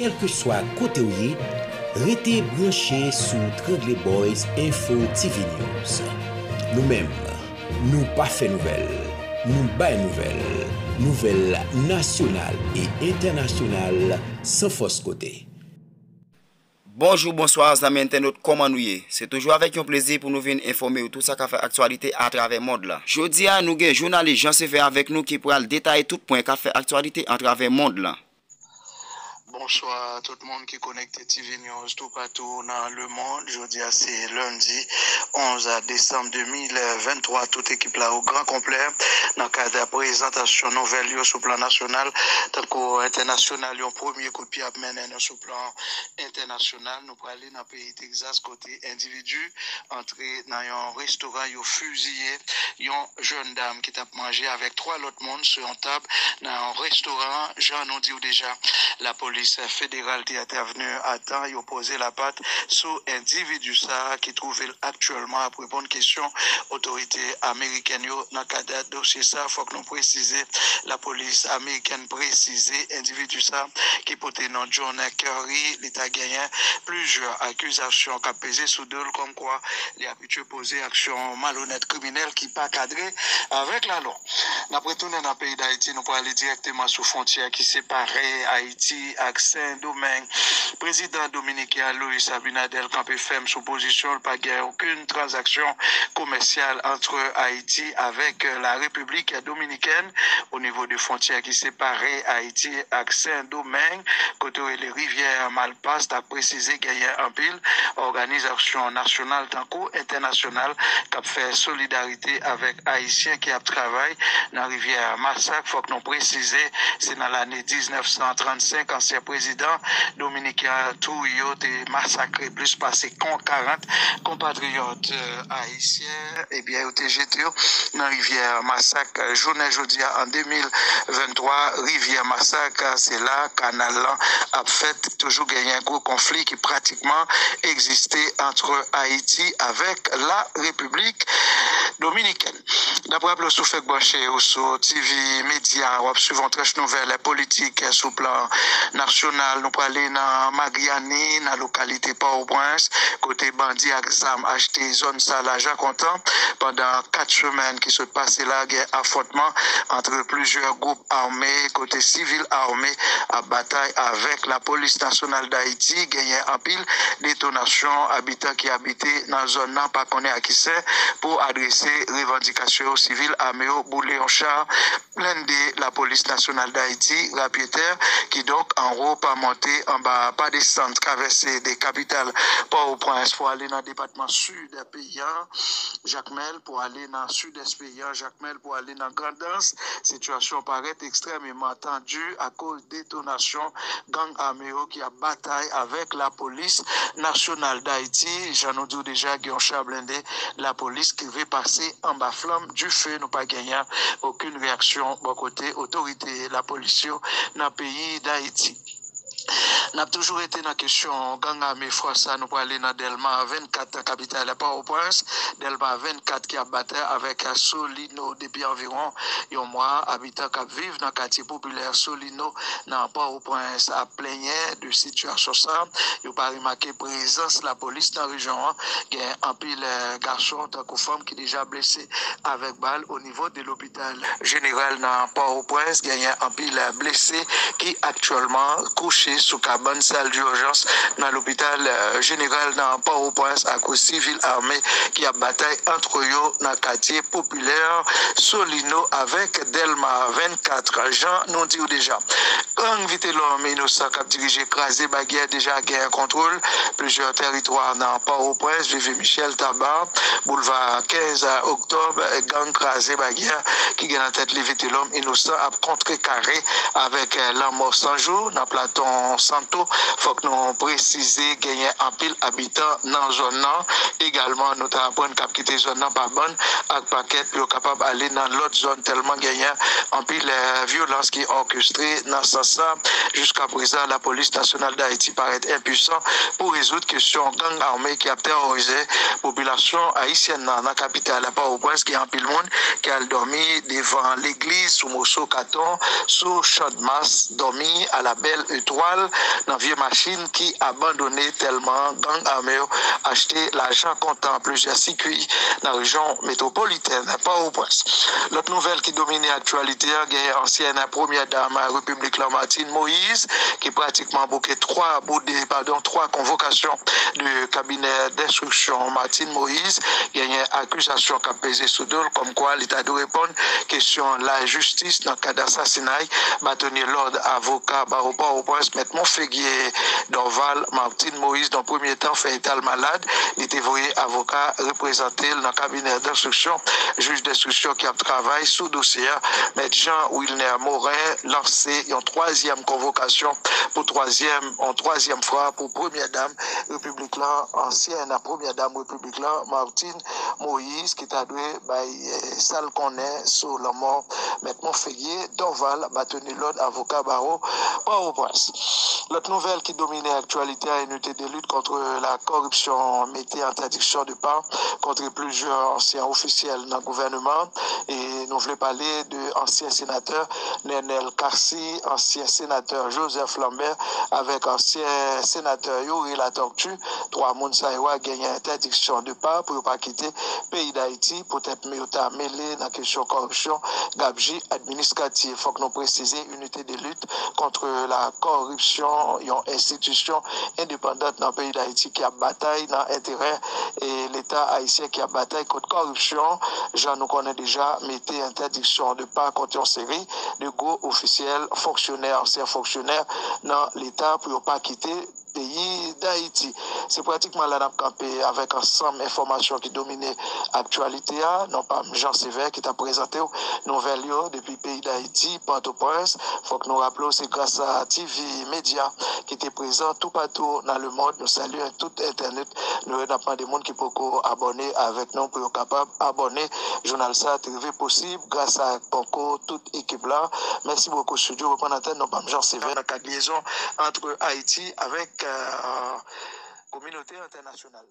Quel que soit côté où y est, restez branchés sur Tranglé Boys Info TV News. Nous-mêmes, nous pas fait nouvelles, nous bas nouvelles, nouvelles nationales et internationales sans fausse côté. Bonjour, bonsoir, amis internautes, comment nous y est? C'est toujours avec un plaisir pour nous venir informer de tout ça qui fait actualité à travers le monde là. Jeudi, nous avons un journaliste Jean CV avec nous qui pourra détailler tout point qui fait actualité à travers le monde là. Bonsoir à tout le monde qui est connecté TV News tout partout dans le monde. Jeudi, c'est lundi 11 décembre 2023. Toute équipe là au grand complet dans le cadre de la présentation nouvelle sur le plan national. Tant qu'international, un premier coup de pied à mener sur le plan international. Nous allons aller dans le pays Texas côté individu. Entrer dans un restaurant, ils ont fusillé une jeune dame qui t'a mangé avec 3 autres monde sur une table dans un restaurant. J'en ai dit déjà, la police fédérale qui est intervenue à temps, ils ont posé la patte sur individu ça qui trouve actuellement à répondre question autorité américaine dans le cadre de dossier ça. Faut que nous précisions, la police américaine précise individu ça qui portait non John Kerry, l'État gagné plusieurs accusations qui pesé sous deux comme quoi les habitués poser action malhonnête criminelle qui pas cadré avec la loi. Après tout dans le pays d'Haïti, nous pourrons aller directement sous frontière qui sépare Haïti à Saint-Domingue. Président dominicain Luis Abinadel campé ferme sous position, pas guère aucune transaction commerciale entre Haïti avec la République dominicaine au niveau des frontières qui séparent Haïti à Saint-Domingue. Côté les rivières Malpasse, a précisé qu'il y a un pile organisation nationale tanko internationale qui a fait solidarité avec Haïtiens qui a travaillé dans la rivière Massacre. Faut que nous préciser, c'est dans l'année 1935, ancien président dominicain Touyo a massacré plus passé 40 compatriotes haïtiens. Et bien, il a jeté dans la rivière Massacre. Journée jeudi en 2023, rivière Massacre, c'est là, canal a fait toujours gagné un gros conflit qui pratiquement existait entre Haïti avec la République dominicaine. D'après le sous-fait branché sur TV Média, on suivant très nouvelles politiques sur le plan national. Nous parlons dans Magriani, dans la localité Port-au-Prince, côté bandit exam acheté zone ça l'argent content pendant 4 semaines qui se passent là, il y a un affrontement entre plusieurs groupes armés, côté civil armé, à bataille avec la police nationale d'Haïti, il y a un pile détonation habitants qui habitaient dans la zone non pas connaît à qui c'est pour adresser revendications civiles armées au boulet en char blindé la police nationale d'Haïti, rapiétaire qui donc en haut pas monter en bas, pas descendre, traverser des capitales Port-au-Prince pour aller dans le département sud des pays, Jacmel pour aller dans le sud des pays, Jacmel pour aller dans Grandance. Situation paraît extrêmement tendue à cause de détonation gang armé qui a bataille avec la police nationale d'Haïti. J'en ai dit déjà qu'il y a un char blindé, la police qui veut passer en bas flamme du feu, nous pas gagné aucune réaction bon côté autorité la police dans le pays d'Haïti. N'a toujours été dans la question gang armé Frossa, nous pour aller dans Delma 24 capitale à Port-au-Prince, Delma 24 qui a battu avec Solino depuis environ un mois, habitants qui vivent dans le quartier populaire Solino dans Port-au-Prince à plaigner de situation ça, il pas remarqué présence de la police dans la région, il y a un pile garçon tant que femme qui déjà blessé avec balle au niveau de l'hôpital général dans Port-au-Prince, il y a un pile blessé qui actuellement couché sous cabane salle d'urgence dans l'hôpital général dans Port-au-Prince à cause civil armé qui a bataille entre eux dans le quartier populaire Solino avec Delma 24. Jean nous dit déjà. Gang vite l'homme innocent qui a dirigé crasé baguette déjà guerre contrôle plusieurs territoires dans Port-au-Prince, Vive Michel Tabar, boulevard 15 octobre, gang crasé baguette qui gagne en tête les vite l'homme innocent a contrecarré avec la mort sans jour dans Platon Santo. Faut que nous préciser gagner en pile habitants dans la zone là. Également, nous avons cap quitter zone là pas bonne avec paquet pour capable d'aller dans l'autre zone tellement gagné en pile violence qui est orchestrée dans ce sens. Jusqu'à présent, la police nationale d'Haïti paraît impuissant pour résoudre question gang armé qui a terrorisé la population haïtienne dans la capitale à Port-au-Prince qui est en pile monde qui a dormi devant l'église sous Mosso Caton sous Champ de Masse dormi à la Belle Étoile dans vieux machine qui abandonné tellement gang armé acheté l'argent comptant plusieurs circuits dans la région métropolitaine, pas au Prince. L'autre nouvelle qui domine l'actualité, il y a ancienne première dame à la République la Martine Moïse, qui pratiquement bouqué trois convocations du cabinet d'instruction Martine Moïse. Il y a une accusation qui a pesé sous deux, comme quoi l'État doit répondre question la justice dans le cas d'assassinat, maintenir l'ordre avocat Baropa au Prince, M. Montféguier d'Orval, Martine Moïse, dans le premier temps, fait état malade. Il était voyé avocat représenté dans le cabinet d'instruction, juge d'instruction qui a travaillé sous dossier. M. Jean-Wilner Morin lancé une troisième convocation pour troisième fois pour première dame République là, ancienne première dame République là, Martine Moïse, qui t'a doué, ça le connaît sur la mort. M. Montféguier d'Orval, maintenir l'ordre avocat barreau, pas au Prince. L'autre nouvelle qui domine l'actualité a une unité de lutte contre la corruption, mettait interdiction de pas contre plusieurs anciens officiels dans le gouvernement. Et nous voulons parler de ancien sénateur Nenel Karsi, ancien sénateur Joseph Lambert, avec ancien sénateur Yuri La Tortue. Trois Mounsaïwa gagné interdiction de pas pour ne pas quitter le pays d'Haïti, peut-être mieux mêlé dans la question corruption, gabegie administrative. Il faut que nous précisions unité de lutte contre la corruption, une institution indépendante dans le pays d'Haïti qui a bataille dans l'intérêt et l'État haïtien qui a bataille contre la corruption. Jean nous connaît déjà, mettez interdiction de pas contre une série de gros officiels, fonctionnaires, anciens fonctionnaires dans l'État pour ne pas quitter pays d'Haïti. C'est pratiquement la nappe campée avec ensemble d'informations qui dominent l'actualité. Non pas Jean Sévère qui t'a présenté nouvelles depuis le pays d'Haïti, Port-au-Prince. Il faut que nous rappelions, c'est grâce à TV Média qui était présent tout partout dans le monde. Nous saluons tout Internet. Nous avons des gens qui peuvent abonner avec nous pour être capable d'abonner Journal Ça TV possible grâce à concours toute équipe là. Merci beaucoup studio. Reprendre la tête, non pas Jean Sévère. La liaison entre Haïti avec communauté internationale.